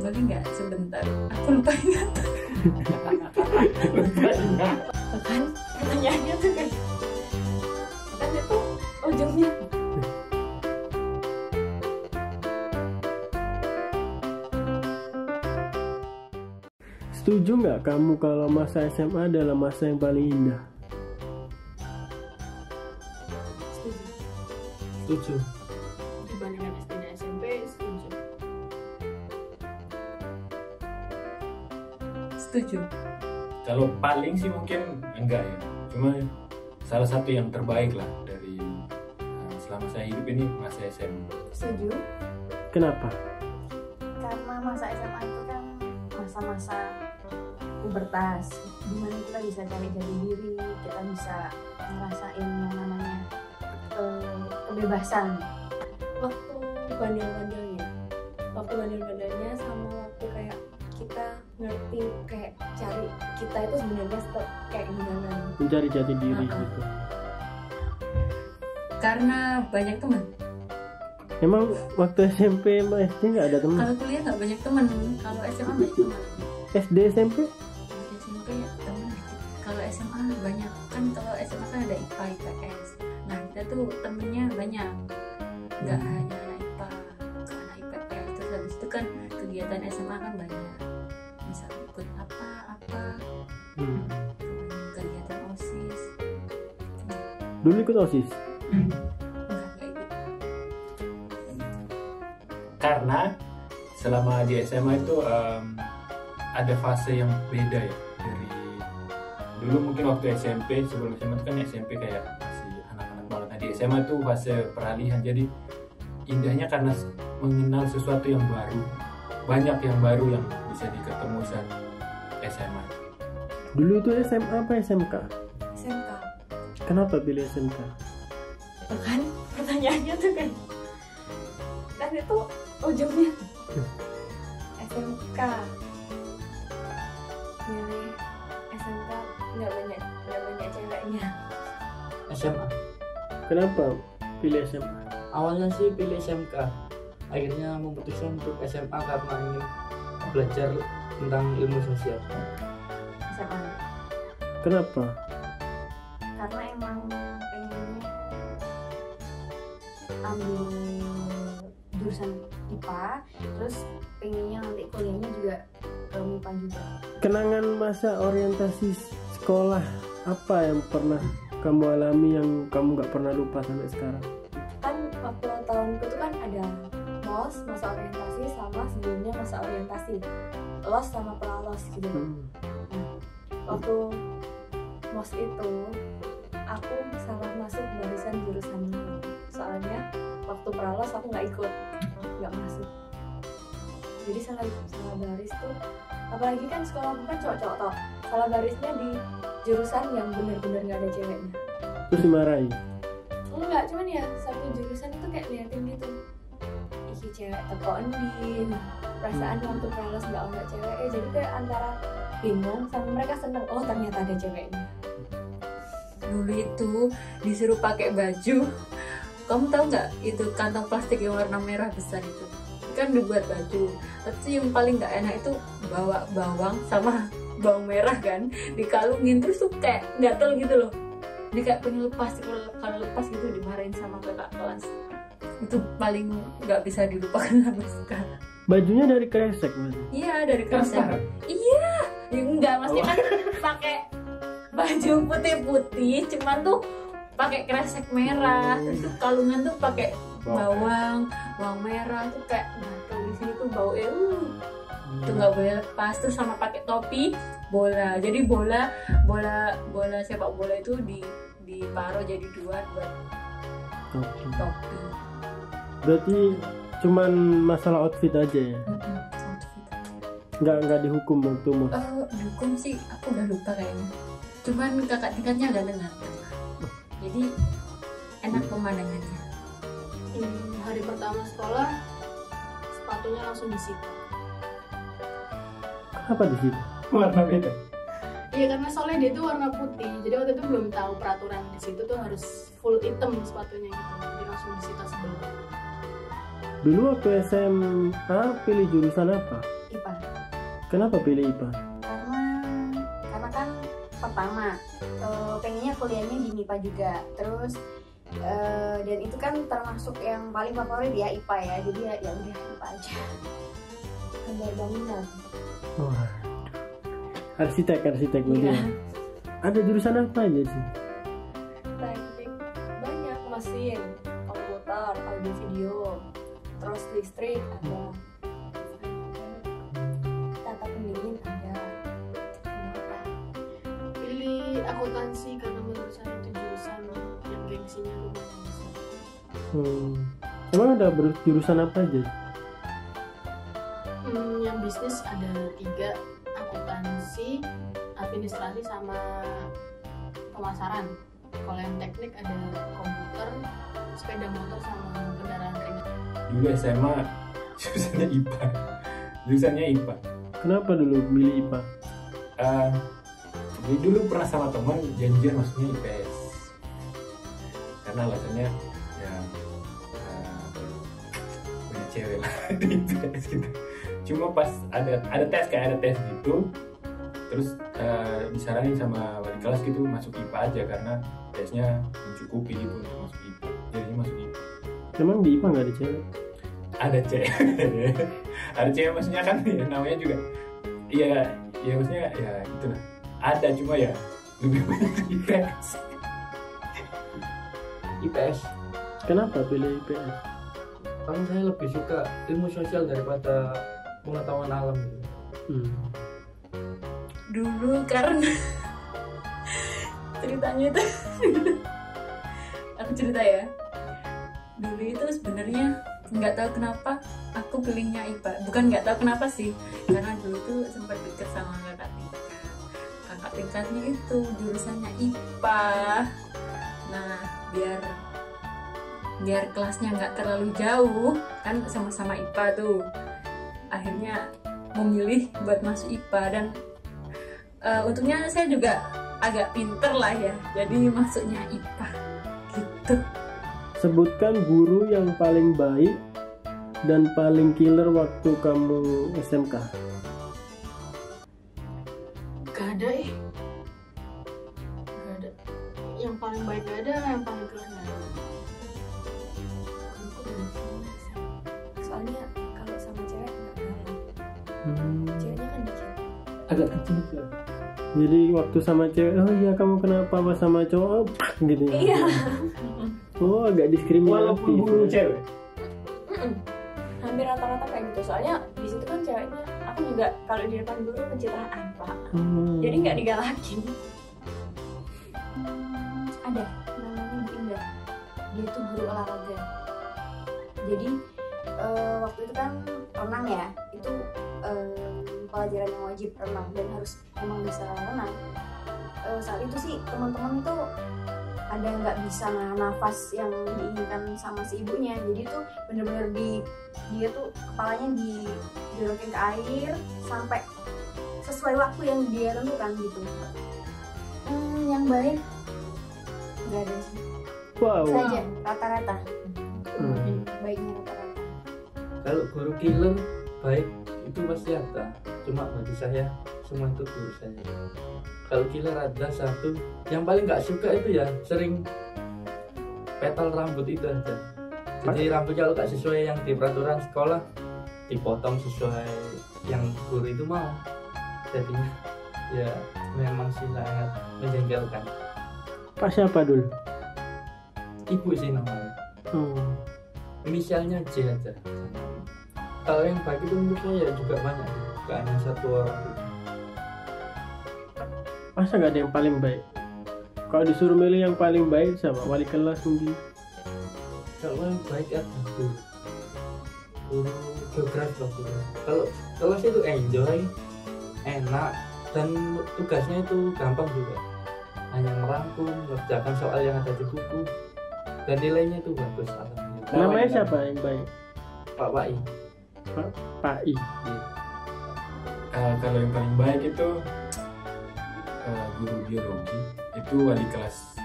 boleh nggak sebentar? Aku lupa ingat. Kan pertanyaannya tuh kan itu ujungnya. Setuju nggak kamu kalau masa SMA adalah masa yang paling indah? Setuju. Dibandingkan SD dan SMP, setuju. Setuju. Kalau paling sih mungkin enggak ya. Cuma salah satu yang terbaik lah dari selama saya hidup ini masa SMA. Setuju. Kenapa? Karena masa SMA itu kan masa-masa pubertas, dimana kita bisa cari jati diri, kita bisa ngerasain yang namanya kebebasan. Waktu bandel-bandelnya sama waktu kayak kita ngerti kayak cari kita itu sebenarnya kayak gimana, Mencari jati diri gitu. karena banyak teman. Emang waktu SMP sama SD nggak ada teman? Kalau kuliah nggak banyak teman, kalau SMA banyak teman. SD SMP? SMP ya teman. Kalau SMA banyak kan, kalau SMA kan ada IPA IPS. Nah kita tuh temennya banyak, nggak hanya anak IPA, nggak anak IPS. Terus habis itu kan kegiatan SMA kan banyak, bisa ikut apa kegiatan OSIS. Dulu ikut OSIS? Nggak ikut. Karena selama di SMA itu ada fase yang beda ya dari dulu. Mungkin waktu SMP, sebelum SMA itu kan SMP kayak masih anak-anak banget. Nah di SMA itu fase peralihan, jadi indahnya karena mengenal sesuatu yang baru, banyak yang baru yang bisa diketemu saat SMA. Dulu itu SMA apa SMK? SMK. Kenapa pilih SMK? Kan pertanyaannya tuh kan itu ujungnya. SMK. Milih SMK nggak banyak ceweknya. SMA. Kenapa pilih SMA? Awalnya sih pilih SMK, akhirnya memutuskan untuk SMA karena ingin belajar tentang ilmu sosial. SMA. Kenapa? Karena emang pengennya ambil jurusan IPA, terus pengennya nanti kuliahnya juga ke MIPA juga. Kenangan masa orientasi sekolah apa yang pernah kamu alami yang kamu nggak pernah lupa sampai sekarang? Kan waktu tahunku tuh kan ada MOS, masa orientasi, sama sebelumnya masa orientasi, LOS sama pralos gitu. Waktu MOS itu aku salah masuk barisan jurusannya, soalnya waktu pralos aku nggak masuk. Jadi salah baris tuh, apalagi kan sekolah bukan cowok-cowok toh, salah barisnya di jurusan yang benar-benar nggak ada ceweknya. Terus dimarahi? Enggak, cuman ya satu jurusan itu kayak liatin gitu, ih cewek teko endi, perasaan waktu pralos nggak ada cewek, jadi kayak antara bingung sama mereka seneng, oh ternyata ada ceweknya. Dulu itu disuruh pakai baju, kamu tahu nggak itu kantong plastik yang warna merah besar itu kan dibuat baju, tapi yang paling nggak enak itu bawa bawang sama bawang merah kan, dikalungin terus tuh kayak gatel gitu loh, dia kayak pengen lepas, kalau lepas gitu dimarahin sama kakak kelas. Itu paling nggak bisa dilupakan sampai sekarang. Bajunya dari kresek mas? Iya dari kresek. Iya ya, enggak maksudnya kan pakai baju putih-putih, cuman tuh pakai kresek merah, terus tuh kalungan tuh pakai bawang merah tuh kayak gatel di sini tuh bau itu nggak boleh lepas. Terus sama pakai topi bola, jadi bola sepak bola itu diparuh jadi dua buat topi. Berarti cuman masalah outfit aja ya? Outfit. Nggak dihukum waktu mau? Dihukum sih aku udah lupa kayaknya, cuman kakak tingkatnya gantengan, jadi enak pemandangannya. Hari pertama sekolah sepatunya langsung disita. Apa di situ? Warna beda. Iya karena soalnya dia tuh warna putih, jadi waktu itu belum tahu peraturan di situ tuh harus full hitam sepatunya gitu, jadi langsung disita sebelah. Dulu waktu SMA pilih jurusan apa? IPA. Kenapa pilih IPA? Karena kan pertama pengennya kuliahnya di MIPA juga, terus dan itu kan termasuk yang paling favorit ya IPA ya, jadi ya udah IPA aja. Gambar bangunan. Wah, arsitek berarti. Iya. Ada jurusan apa aja sih? Teknik banyak, mesin, komputer, audio video, terus listrik ada, tata pendingin ada. Pilih akuntansi karena menurut saya itu jurusan yang gengsinya lumayan besar. Emang ada jurusan apa aja? Yang bisnis ada 3, akuntansi, administrasi sama pemasaran. Kalau yang teknik ada komputer, sepeda motor sama kendaraan ringan. Dulu SMA jurusannya IPA. Kenapa dulu milih IPA? Jadi dulu pernah sama teman janjian masuknya IPS karena alasannya ya punya cewek lah di IPS gitu. Cuma pas ada tes gitu, terus disaranin sama wali kelas gitu masuk IPA aja karena tesnya mencukupi gitu untuk masuk IPA. Jadinya masuk IPA. Emang di IPA nggak ada cewek? Ada cewek. Ada cewek maksudnya kan ya, namanya juga iya maksudnya ya gitulah. Ada cuma ya lebih banyak di IPS. IPS. Kenapa pilih IPS? Karena saya lebih suka ilmu sosial daripada pengetahuan alam gitu. Dulu karena ceritanya itu aku cerita ya. Dulu itu sebenarnya nggak tahu kenapa aku pilihnya IPA. Bukan nggak tahu kenapa sih, karena dulu tuh sempat deket sama kakak tingkatnya itu jurusannya IPA. Nah biar kelasnya nggak terlalu jauh kan, sama-sama IPA tuh, akhirnya memilih buat masuk IPA. Dan untungnya saya juga agak pinter lah ya, jadi masuknya IPA gitu. Sebutkan guru yang paling baik dan paling killer waktu kamu SMK. Gak ada gak ada. Yang paling baik gak ada, yang paling keren gak ada. Soalnya kalau sama cewek nggak galak, ceweknya kan dikit. Agak kecil juga. Jadi waktu sama cewek, oh iya kamu kenapa pas sama cowok, gitu ya? Iya. Oh agak diskriminatif. Walaupun guru cewek. Hampir rata-rata kayak gitu. Soalnya di situ kan ceweknya, aku juga kalau di depan guru pencitraan Pak. Jadi nggak digalakin. Ada namanya Bu Indah. Dia tuh guru olahraga. Jadi waktu itu kan renang ya, itu pelajaran yang wajib renang dan harus emang bisa renang. Saat itu sih teman-teman tuh ada nggak bisa nafas yang diinginkan sama si ibunya, jadi tuh bener-bener dia tuh kepalanya dijorokin ke air sampai sesuai waktu yang dia tentukan gitu. Yang baik nggak ada sih. Wow. Saja rata-rata. Baiknya rata-rata. Kalau guru killer baik itu pasti ada, cuma bagi saya semua itu guru saya. Kalau killer ada satu yang paling nggak suka itu ya sering petal rambut itu aja. Jadi rambut kalau nggak sesuai yang di peraturan sekolah dipotong sesuai yang guru itu mau. Jadinya ya memang sangat menjengkelkan. Pak siapa dulu? Ibu sih namanya. Inisialnya J aja. Kalau yang baik itu menurut saya juga banyak, gak hanya satu orang. Masa gak ada yang paling baik? Kalau disuruh milih yang paling baik siapa? Wali kelas mungkin? Kalau yang baik ada guru geografi waktu itu. Kalau kelas itu enjoy, enak, dan tugasnya itu gampang juga. Hanya merangkum, mengerjakan soal yang ada di buku, dan nilainya itu bagus. Namanya siapa yang baik? Pak Wai. Pak I. Kalau yang paling baik itu guru biologi, itu wali kelas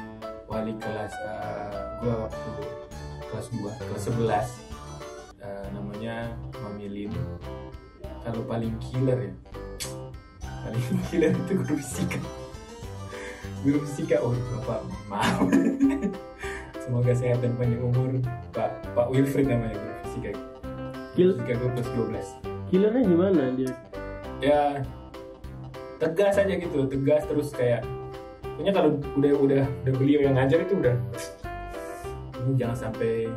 gua waktu kelas 2, kelas 11, namanya Mamilin. Kalau paling killer ya, paling killer itu guru fisika. Guru fisika, oh Bapak maaf. Semoga sehat dan panjang umur, Pak Wilfried namanya guru fisika. Fisika 12. Killernya gimana dia? Ya tegas aja gitu, tegas terus kayak. Pokoknya kalau udah beliau yang ngajar itu udah, ini jangan sampai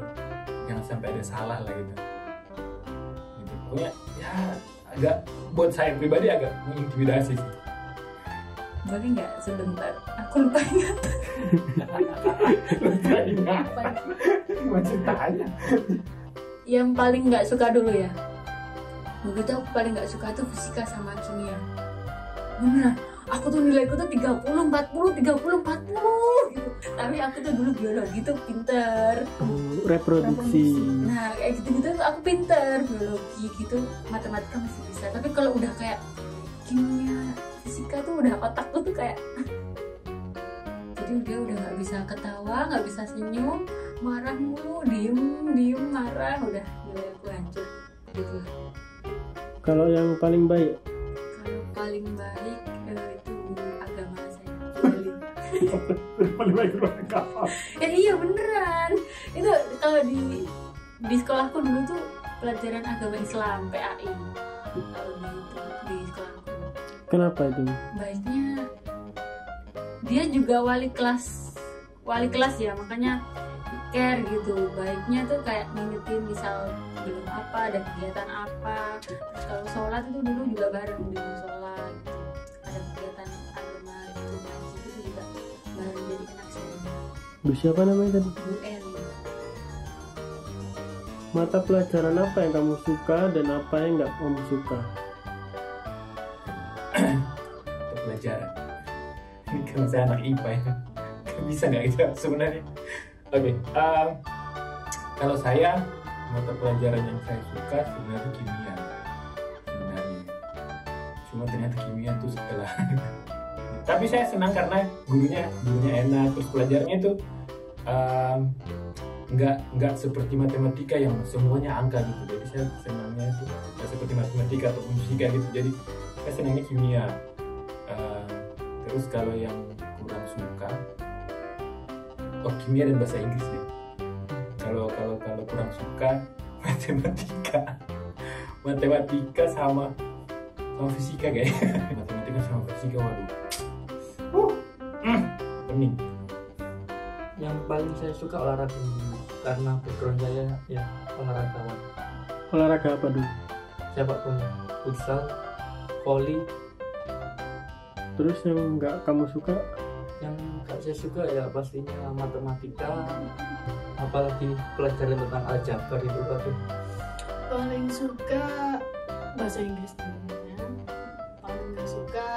ada salah lah gitu. Pokoknya ya agak buat saya pribadi agak mengintimidasi sih. Boleh nggak sebentar? Aku lupa ingat. Masih tanya. Yang paling nggak suka dulu ya. Begitu aku paling nggak suka tuh fisika sama kimia. Beneran, aku tuh nilaiku tuh 30, 40 gitu. Tapi aku tuh dulu biologi tuh pinter. Reproduksi. Nah kayak gitu-gitu tuh aku pinter. Biologi gitu, matematika masih bisa. Tapi kalau udah kayak kimia, fisika tuh udah otakku tuh kayak jadi dia udah nggak bisa ketawa, nggak bisa senyum, marah mulu, diem marah, udah nilai aku hancur gitu. Kalau yang paling baik? Kalau paling baik itu guru agama saya, Wali. Paling baik guru agama. Ya iya beneran. Itu kalau di sekolahku dulu tuh pelajaran agama Islam PAI. Kalau di sekolahku. Kenapa itu? Baiknya dia juga wali kelas ya, makanya care gitu. Baiknya tuh kayak ngingetin misal belum apa, ada kegiatan apa. Terus kalau sholat itu dulu juga bareng di musola gitu. Ada kegiatan agama gitu, ngaji itu juga bareng, jadi enak sih. Bu siapa namanya tadi? Bu Eli. Mata pelajaran apa yang kamu suka dan apa yang nggak kamu suka? Pelajaran. Ini kan saya anak IPA ya. Bisa nggak gitu sebenarnya? Oke, kalau saya mata pelajaran yang saya suka sebenarnya kimia. Sebenarnya. Cuma ternyata kimia tuh setelah. Tapi saya senang karena gurunya enak, terus pelajarannya itu nggak seperti matematika yang semuanya angka gitu. Jadi saya senangnya itu nggak seperti matematika atau fisika gitu. Jadi saya senangnya kimia. Terus kalau yang kurang suka, kimia dan bahasa Inggris deh. Kalau kurang suka matematika sama fisika kayaknya. Matematika sama fisika, waduh. Pening. Yang paling saya suka olahraga karena background saya ya olahragawan. Olahraga apa dulu? Sepak bola, futsal, volley. Terus yang nggak kamu suka? Yang gak saya suka ya pastinya matematika, apalagi pelajaran tentang aljabar itu aduh. Paling suka bahasa Inggris tentunya. Paling gak suka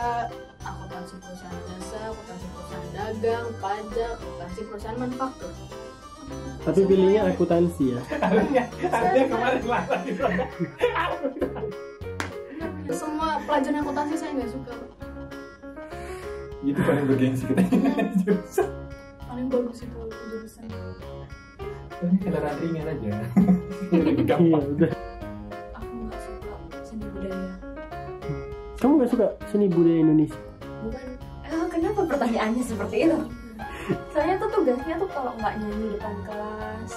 akuntansi perusahaan jasa, akuntansi perusahaan dagang, pajak, akuntansi perusahaan manufaktur. Tapi pilihnya akuntansi ya? Ada kemarin lah. Semua pelajaran akuntansi saya nggak suka. Itu paling bergengsi kita. Paling bagus itu jurusan. Ini kendaraan ringan aja. Iya udah. Aku nggak suka seni budaya. Kamu nggak suka seni budaya Indonesia? Bukan. Kenapa pertanyaannya seperti itu? Soalnya tuh tugasnya tuh kalau nggak nyanyi depan kelas,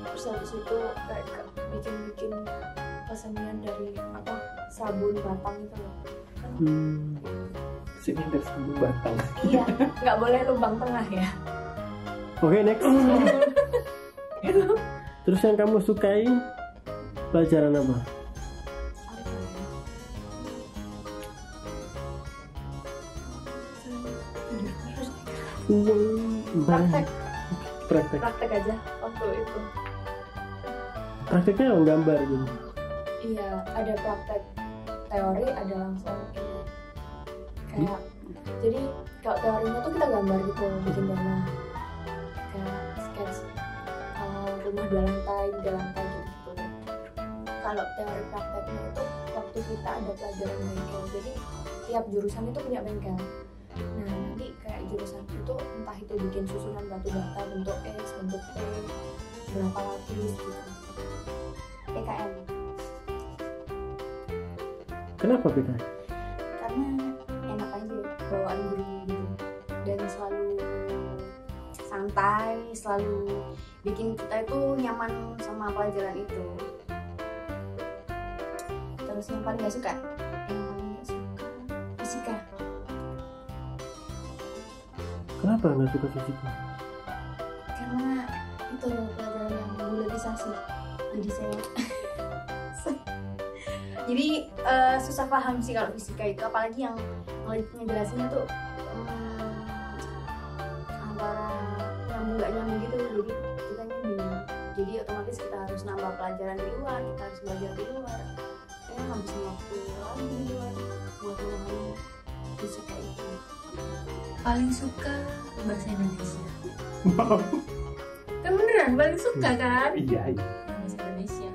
terus habis itu kayak bikin kesenian dari apa sabun batang itu loh. Sini dari sabun batang. Iya, nggak boleh lubang tengah ya. Oke, next. Terus yang kamu sukai pelajaran apa? Praktek aja waktu itu. Prakteknya gambar gitu. Iya, ada praktek teori, ada langsung kayak jadi kalau teorinya tuh kita gambar gitu, bikin rumah kayak sketch rumah 2 lantai, 3 lantai gitu. Kalau teori prakteknya itu waktu kita ada pelajaran bengkel, jadi tiap jurusan itu punya bengkel. Nah nanti kayak jurusan itu entah itu bikin susunan batu bata bentuk X, bentuk T, berapa lapis gitu. PKM Kenapa PKS? Karena enak aja bawaan gurunya gitu, dan selalu santai, selalu bikin kita itu nyaman sama pelajaran itu. Terus yang paling gak suka fisika. Kenapa nggak suka fisika? Karena itu adalah pelajaran yang buletisasi, jadi saya jadi susah paham sih kalau fisika itu, apalagi yang ngejelasinnya tuh antara nyambung nggak nyambung gitu, jadi kita bingung. Jadi otomatis kita harus nambah pelajaran di luar, kita harus belajar di luar. Saya ngabisin waktu lagi di luar buat memahami fisika itu. Paling suka bahasa Indonesia. Kan beneran paling suka kan? Iya. Bahasa Indonesia.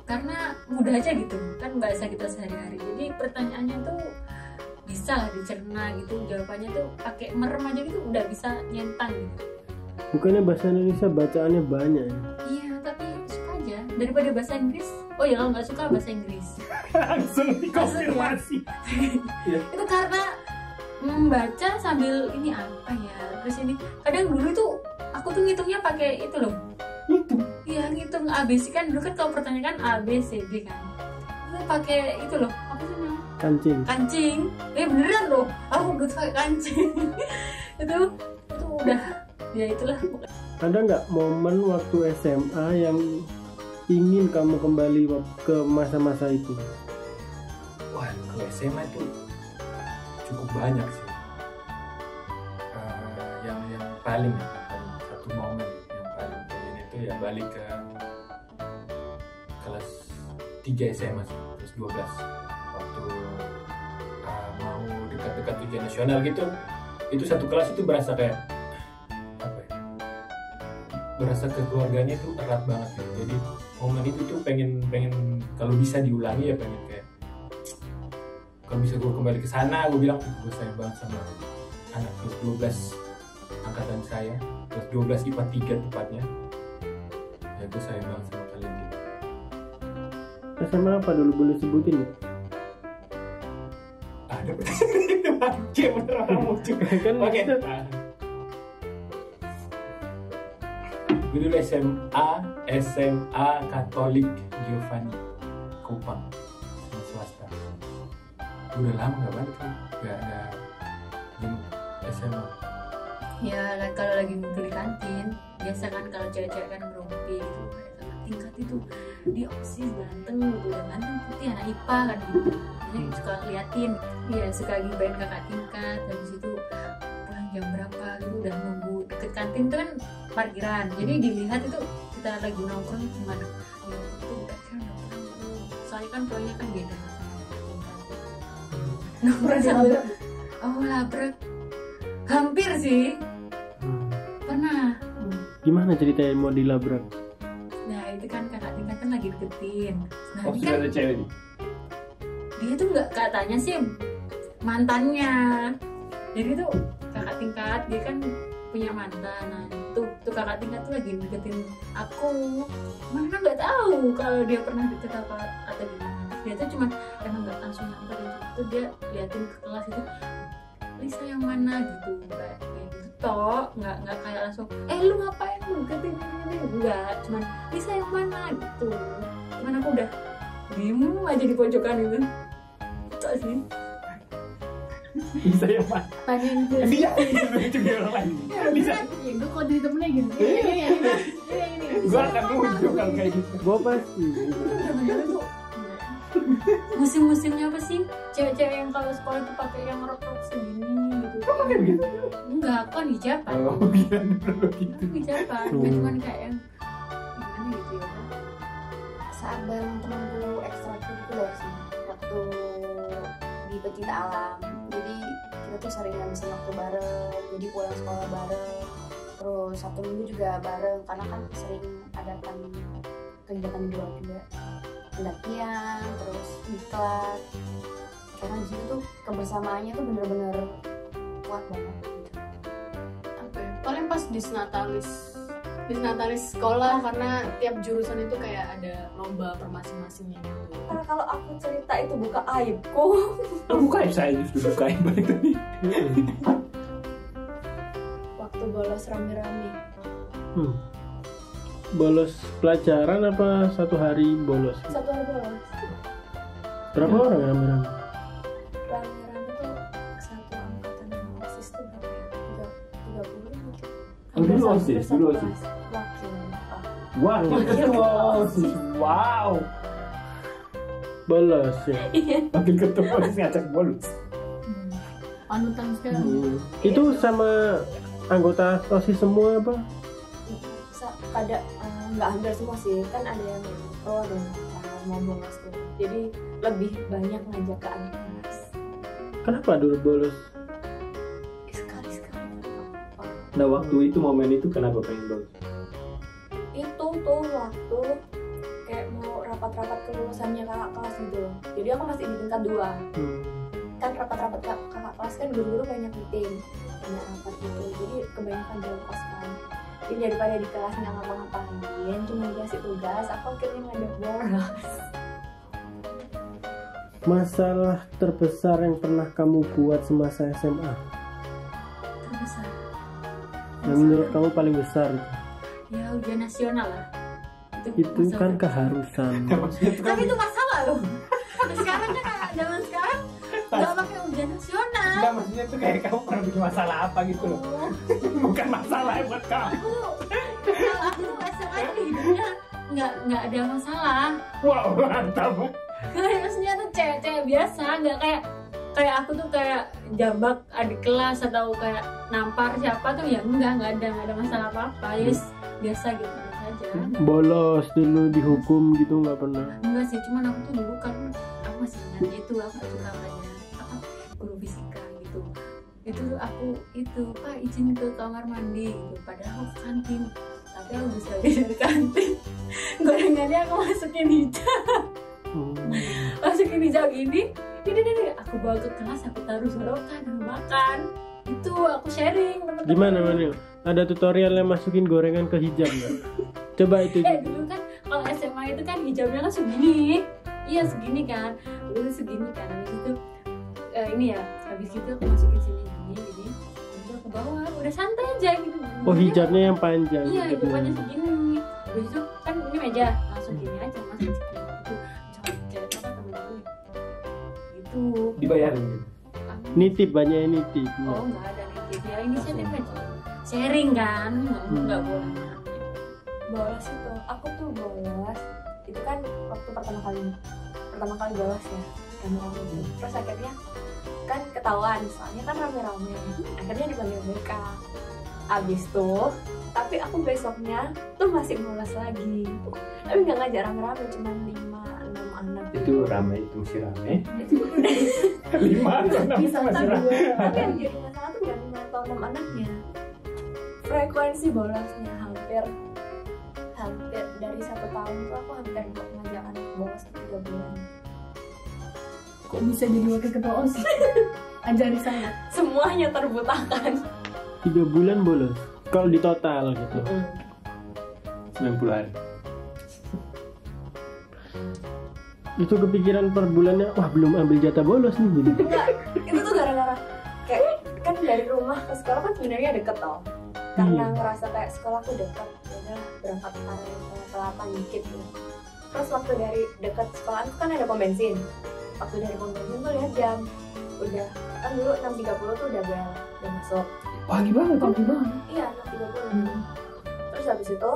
Karena mudah aja gitu, kan bahasa kita sehari-hari. Jadi pertanyaannya tuh bisa lah dicerna gitu, jawabannya tuh pakai merem aja gitu udah bisa nyentang gitu. Bukannya bahasa Indonesia bacaannya banyak ya? Iya, tapi suka aja daripada bahasa Inggris. Oh ya, kalau nggak suka bahasa Inggris. Langsung dikonfirmasi. Itu karena membaca sambil ini apa ya, terus ini kadang dulu tuh aku tuh ngitungnya pakai itu loh. Iya, ngitung ABC kan dulu kan kalau pertanyaan A B C D kan, itu pakai itu loh, apa sih namanya, kancing. Beneran loh, aku udah pakai kancing. itu udah ya itulah. Ada nggak momen waktu SMA yang ingin kamu kembali ke masa-masa itu? Wah, kalau SMA itu cukup banyak sih. Yang paling satu momen yang paling pengen itu ya balik ke kelas 3 SMA sih, kelas 12 waktu mau dekat-dekat ujian nasional gitu. Itu satu kelas itu berasa kayak apa ya, berasa kekeluarganya itu erat banget gitu. Jadi momen itu tuh pengen kalau bisa diulangi ya pengen kayak kalau bisa gue kembali ke sana, gue bilang gue sayang banget sama anak kelas 12 angkatan saya, kelas 12 IPA 3 tepatnya. Ya gue sayang banget sama kalian gitu. SMA apa dulu, boleh sebutin ya? Ada bangke bener kamu juga Kan oke. itu. Gue dulu SMA Katolik Giovanni Kupang, swasta. Udah lama gak balik kan, gak jemput SMA. Ya kan kalau lagi ngumpul di kantin, biasa kan kalau cewek-cewek kan ngerumpi gitu, ada kakak tingkat itu dia OSIS ganteng gitu, udah ganteng putih anak IPA kan gitu. Biasanya suka liatin, ya suka gibain kakak tingkat. Habis itu pulang jam berapa gitu, udah nunggu deket kantin tuh kan parkiran, jadi dilihat itu kita lagi nongkrong gimana ya itu background udah pulang tuh, soalnya kan pulangnya kan beda sama kakak tingkat. Nongkrong sambil labrak hampir sih pernah. Gimana ceritanya mau dilabrak? Nah itu kan kakak tingkat kan lagi deketin. Nah Oh, ini sudah kan ada cewek nih? dia tuh nggak, katanya sih mantannya. Jadi tuh kakak tingkat dia kan punya mantan. Nah tuh kakak tingkat tuh lagi deketin aku. Mana nggak tahu kalau dia pernah deket apa atau gimana. Dia tuh cuma emang nggak langsung nyamperin itu, dia liatin ke kelas itu Lisa yang mana gitu, kayak gitu toh, nggak kayak langsung lu ngapain lu deketin ini, enggak, cuman Lisa yang mana gitu. Cuman aku udah diem aja di pojokan itu sih. Bisa yang mana? Tanyain gue. Dia juga orang lain. Bisa. Ya gue kalau jadi temennya gitu. Ini. Gue akan muncul kalau kayak gitu. Gua pasti. Bener-bener tuh musim-musimnya apa sih cewek-cewek yang kalau sekolah tuh pakai yang rok-rok segini gitu. Pakai begitu? Enggak, aku kan hijaban. Oh, bilang dulu gitu. Aku hijaban, nggak cuman kayak yang gimana gitu ya. Saat bareng temanku ekstrakurikuler sih, waktu di pecinta alam. Jadi kita tuh sering ngabisin waktu bareng, jadi pulang sekolah bareng, terus Sabtu Minggu juga bareng, karena kan sering adakan kegiatan di luar juga, pendakian, terus diklat. Karena di situ tuh kebersamaannya tuh bener-bener kuat banget gitu. Apa ya? Paling pas disnatalis disnataris sekolah karena tiap jurusan itu kayak ada lomba per masing-masingnya gitu. Karena kalau aku cerita itu buka aibku. Bukan saya justru buka yang balik tadi. Waktu bolos rame-rame. Bolos pelajaran apa satu hari bolos? Satu hari bolos. Berapa orang rame-rame? Rame-rame tuh satu angkatan sama OSIS tuh berapa ya? 30 mungkin. Dulu Hampir OSIS, satu dulu kelas. OSIS. Wakil. Wah, wow. Bolos ya. Wakil ketua OSIS ngajak bolos. Panutan sekali. Itu sama anggota OSIS semua apa? Ada nggak hampir semua sih, kan ada yang pro ada yang mau bolos tuh. Jadi lebih banyak ngajak ke anak kelas. Kenapa dulu bolos? Sekali-sekali. Nah waktu itu momen itu kenapa pengen bolos? Itu tuh waktu kayak mau rapat-rapat kelulusannya kakak kelas gitu loh. Jadi aku masih di tingkat 2. Kan rapat-rapat kakak kelas kan guru-guru banyak meeting, banyak rapat gitu. Jadi kebanyakan dalam kos kan. Jadi daripada di kelas nggak ngapa-ngapain, cuma dikasih tugas, aku akhirnya ngajak bolos. Masalah terbesar yang pernah kamu buat semasa SMA? Terbesar. Yang menurut kamu paling besar? Ya ujian nasional lah. Itu masalah kan terbesar. keharusan. Tapi itu masalah loh. Sekarang kan zaman sekarang nggak pakai ujian nasional. Enggak, maksudnya tuh kayak kamu pernah bikin masalah apa gitu loh. Bukan masalah buat kamu. Aku tuh SMA tuh hidupnya nggak ada masalah. Wow, mantap. Kayak maksudnya tuh cewek-cewek biasa, nggak kayak aku tuh kayak jambak adik kelas atau kayak nampar siapa tuh ya nggak ada masalah apa-apa. Yes, biasa gitu biasa aja. Bolos dulu dihukum gitu nggak pernah? Enggak sih, cuman aku tuh dulu kan aku masih ingat itu aku gak suka belajar apa guru fisika gitu. Itu tuh aku itu Pak izin ke kamar mandi gitu. Padahal aku ke kantin, tapi aku bisa dari kantin. Gorengannya aku masukin hijab, masukin hijab ini aku bawa ke kelas, aku taruh sorotan dan makan. Itu aku sharing teman-teman. Gimana Manil? Ada tutorialnya masukin gorengan ke hijab nggak? Coba itu. Dulu kan kalau SMA itu kan hijabnya kan segini. Iya segini kan, dulu segini kan. Habis itu ini ya, habis itu aku masukin sini gini, itu aku bawa, udah santai aja gitu. Oh hijabnya yang panjang. Iya, gitu. hijabnya segini. Habis itu kan ini meja, langsung gini aja masukin segini gitu. Coba cewek apa temen-temen gitu. Dibayarin gitu. Nitip, banyak yang nitip. Oh nggak ada nih, ya inisiatif aja. Sharing kan, nggak boleh. Bolos itu, aku tuh bolos itu kan waktu pertama kali bolos ya, rame-rame gitu. Terus akhirnya kan ketahuan, soalnya kan rame-rame, akhirnya dipanggil BK. Abis tuh, tapi aku besoknya tuh masih bolos lagi, tapi nggak ngajak rame-rame, cuma 5-6 anak. Itu ramai, itu masih ramai. Itu udah 5 atau 6 bisa masih ramai. tapi yang jadi masalah tuh nggak 5 atau 6 anaknya, frekuensi bolosnya hampir dari 1 tahun tuh aku hampir ngajak anak bolos 3 bulan. Kok bisa jadi wakil ketua OSIS? Ajari saya. Semuanya terbutakan. 3 bulan bolos. Kalau di total gitu. 90 hari. Itu kepikiran per bulannya, wah belum ambil jatah bolos nih gitu. Enggak, itu tuh gara-gara kayak kan dari rumah ke sekolah kan sebenarnya deket tau. Karena ngerasa kayak sekolahku dekat, ya berangkat area kelapa dikit gitu. Terus waktu dari dekat sekolahanku kan ada pom bensin. Waktu dari pom bensin tuh lihat jam, udah kan dulu 6.30 tuh udah bel, udah masuk. Pagi banget. Iya 6.30. Terus habis itu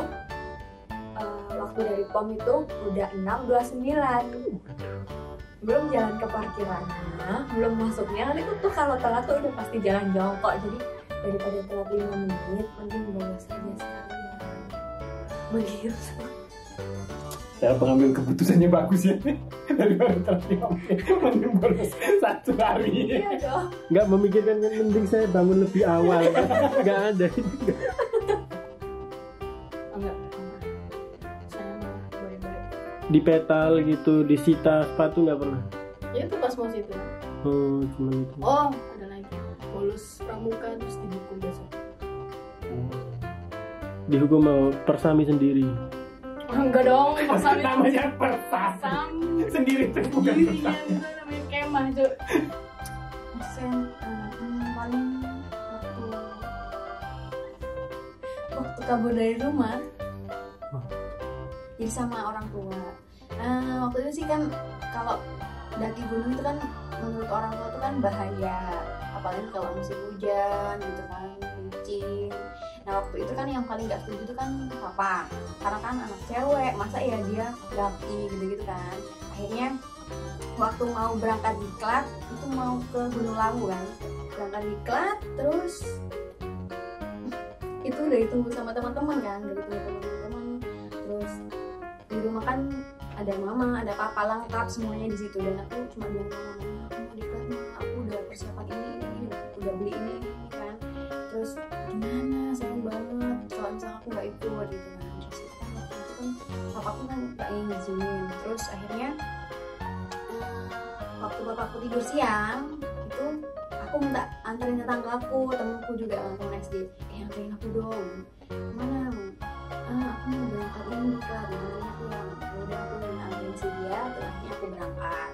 waktu dari pom itu udah 6.29. Belum jalan ke parkirannya, belum masuknya. Nanti tuh kalau telat tuh udah pasti jalan jongkok. Jadi daripada telat 5 menit, mending bolos aja sekalian. Begitu. Cara pengambil keputusannya bagus ya. Daripada telat 5 menit, mending bolos 1 hari. Iya dong. Nggak memikirkan kan, mending saya bangun lebih awal. Nggak ada. Enggak. Saya mah baik-baik. Di petal gitu, disita sepatu nggak pernah. Ya itu pas mau situ. Oh cuma itu. Oh, ada lagi. Bolos pramuka terus dihukum besok. dihukum mau persami sendiri. Enggak dong, persami Namanya persami. persami Sendiri tuh bukan sendiri ya, persami. itu namanya kemah Cuk. paling waktu kabur dari rumah jadi sama orang tua. Waktu itu sih kan kalau daki gunung itu kan menurut orang tua itu kan bahaya, apalagi kalau musim hujan gitu kan, licin. Nah waktu itu kan yang paling gak setuju itu kan papa, karena kan anak cewek, masa ya dia daki gitu-gitu kan. Akhirnya waktu mau berangkat diklat itu mau ke Gunung Lawu kan, berangkat diklat terus itu udah ditunggu sama teman-teman kan, udah ditunggu sama teman-teman. Terus di rumah kan ada mama, ada papa, lengkap semuanya di situ. Dan aku cuma bilang sama mama, aku mau diklat mah, aku udah persiapan ini, udah beli ini kan. Terus gimana, sayang banget kalau misalnya aku nggak ikut gitu kan. Terus itu kan waktu itu kan papaku kan nggak ngizinin. Terus akhirnya waktu bapakku tidur siang itu aku minta anterin tetanggaku, temenku juga temen SD, anterin aku dong. Kemana? Aku mau berangkat ini kan, anterin aku yang udah aku anterin si dia, terus akhirnya aku berangkat.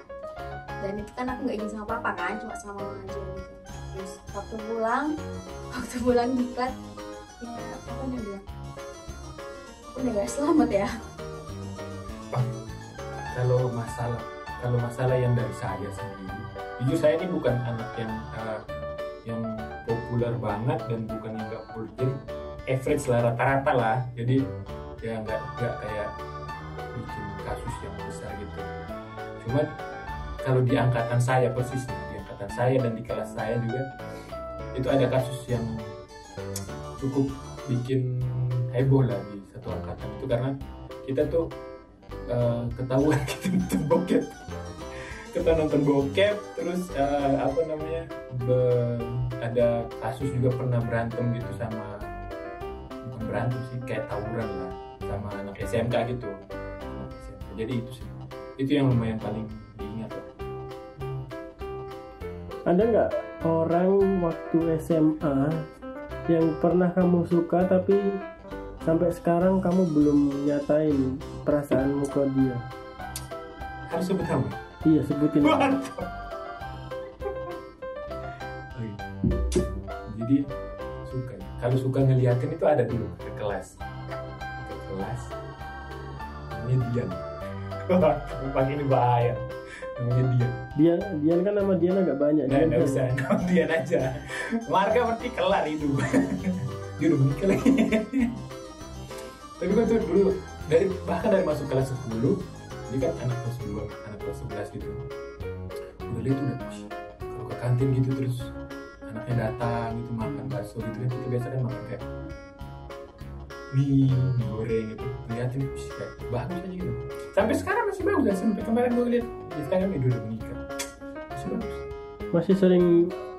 Dan itu kan aku nggak izin sama papa kan, cuma sama mama aja gitu. Terus waktu pulang diklat, ya papa udah bilang, udah gak selamat ya. Kalau masalah yang dari saya sendiri, jujur saya ini bukan anak yang populer banget dan bukan yang nggak populer, jadi average lah, rata-rata lah. Jadi ya nggak kayak bikin kasus yang besar gitu. Cuma kalau di angkatan saya persisnya, di angkatan saya dan di kelas saya juga itu ada kasus yang cukup bikin heboh lah di satu angkatan itu, karena kita tuh ketahuan kita nonton bokep. Kita nonton bokep, terus ada kasus juga pernah berantem gitu sama, bukan berantem sih, kayak tawuran lah sama anak SMK gitu. Anak SMK. Jadi itu yang lumayan paling diingat lah. Ada nggak orang waktu SMA yang pernah kamu suka tapi sampai sekarang kamu belum nyatain perasaanmu ke dia? Harus sebut nama? Iya, sebutin. Mantap. Jadi suka. Kalau suka ngeliatin itu ada dulu ke kelas. Namanya Dian. Wah, ini bahaya. Namanya Dian. Dian kan nama Dian agak banyak. Nggak usah, nama Dian aja. Marga berarti kelar itu. Dia udah menikah lagi. Tapi gue tuh dulu bahkan dari masuk kelas 10, dia kan anak kelas 2, anak kelas 11 gitu. Udah lihat udah kalau ke kantin gitu terus anaknya datang gitu makan bakso gitu kan, kita biasa kan makan kayak mie goreng gitu, liatin kayak bagus aja gitu. Sampai sekarang masih bagus ya, sampai kemarin gue lihat di Instagram dia udah menikah, masih bagus. Masih sering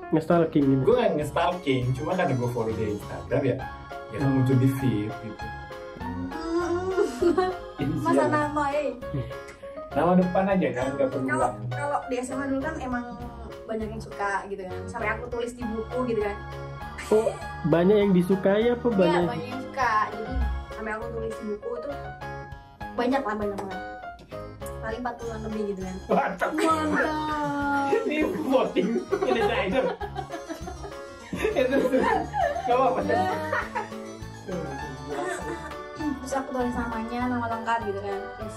nge-stalking gitu. Gue nggak nge-stalking, cuma karena gue follow dia Instagram ya kan muncul di feed gitu. Masa nama Nama depan aja kan udah perlu. kalau di SMA dulu kan emang banyak yang suka gitu kan, sampai aku tulis di buku gitu kan. Oh, banyak yang disukai apa Iya, banyak? banyak yang suka, jadi sampai aku tulis di buku tuh banyak banget, paling 40-an lebih gitu kan. Mantap. Ini voting ini driver. Itu nggak apa-apa. Terus aku tulis namanya, nama lengkap gitu kan. Terus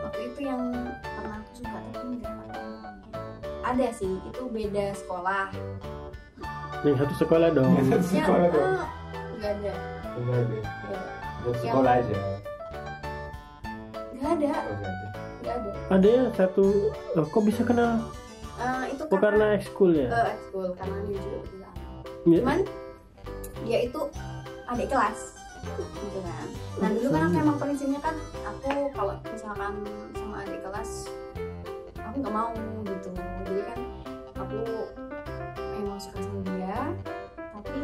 waktu itu yang pernah aku suka tapi nggak tahu namanya. Ada sih, itu beda sekolah. Yang satu sekolah dong. Sekolah dong. Nggak ada. Enggak ada. Nggak ada. Buat sekolah aja. Nggak ada. Oh, nggak ada. Nggak ada. Ada ya satu. Oh, kok bisa kenal? Itu Oh, karena ekskul ya? ekskul, karena dia juga bilang. Ya. Cuman dia itu adik kelas gitu kan. Nah dulu kan aku emang prinsipnya kan aku kalau misalkan sama adik kelas aku nggak mau gitu. Jadi kan aku emang suka sama dia, tapi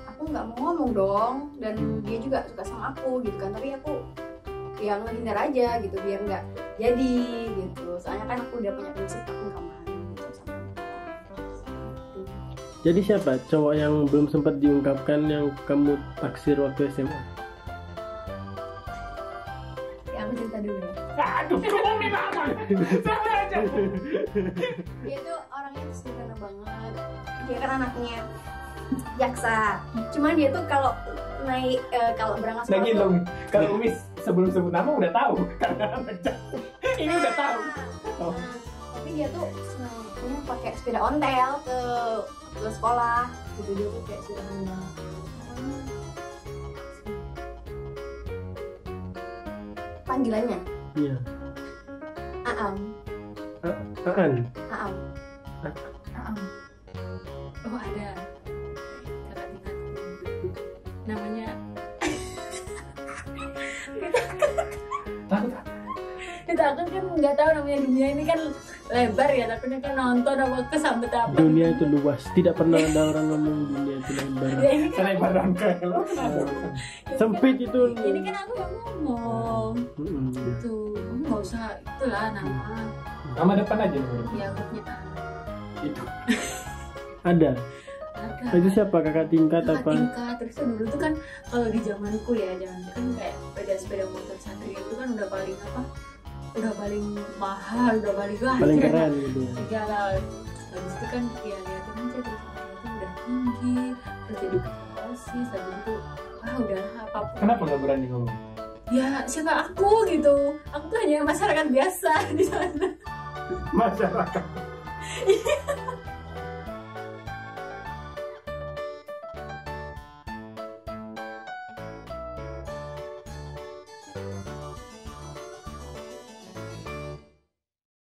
aku nggak mau ngomong dong. Dan dia juga suka sama aku gitu kan. Tapi aku ya ngehindar aja gitu biar nggak jadi gitu. Soalnya kan aku udah punya prinsip, aku nggak mau gitu sama dia. Jadi siapa cowok yang belum sempat diungkapkan yang kamu taksir waktu SMA? Ya aku cerita dulu ya. Aduh, ngomongin apa? Sama aja. Dia tuh orangnya tuh sederhana banget. Dia kan anaknya jaksa. Cuman dia tuh kalau naik kalau berangkat Nah sekolah gitu, tuh- kalau Umis sebelum sebut nama udah tahu karena anak jaksa. Ini udah tahu. Oh. Nah, tapi dia tuh senangnya pakai sepeda ontel ke sekolah gitu. Dia tuh kayak sederhana banget. Panggilannya Iya. Aam. Aan. Aam. Oh ada kakak tingkatku namanya Takut. kita kan nggak tahu namanya dunia ini kan lebar ya, takutnya kan nonton apa kesambet apa Dunia itu luas, tidak pernah ada orang ngomong dunia itu lebar. ya ini kan Selebar rangka lo kenapa? Sempit itu. ini kan aku yang ngomong Mm-mm. gitu, nggak usah itulah nama Nama depan aja nih. ya grupnya Itu. Ada. ada Itu siapa kakak tingkat kakak apa? tingkat. Terus tuh dulu tuh kan kalau di zamanku ya, zaman kan kayak sepeda motor Satria itu kan udah paling apa, udah paling mahal, udah paling wah Paling keren keren gitu ya. tiga lah. Habis itu kan ya liatin aja terus itu udah tinggi, terus jadi osis, habis itu wah udah apapun. Kenapa nggak berani ngomong? Ya siapa aku gitu, aku tuh hanya masyarakat biasa di sana. Masyarakat.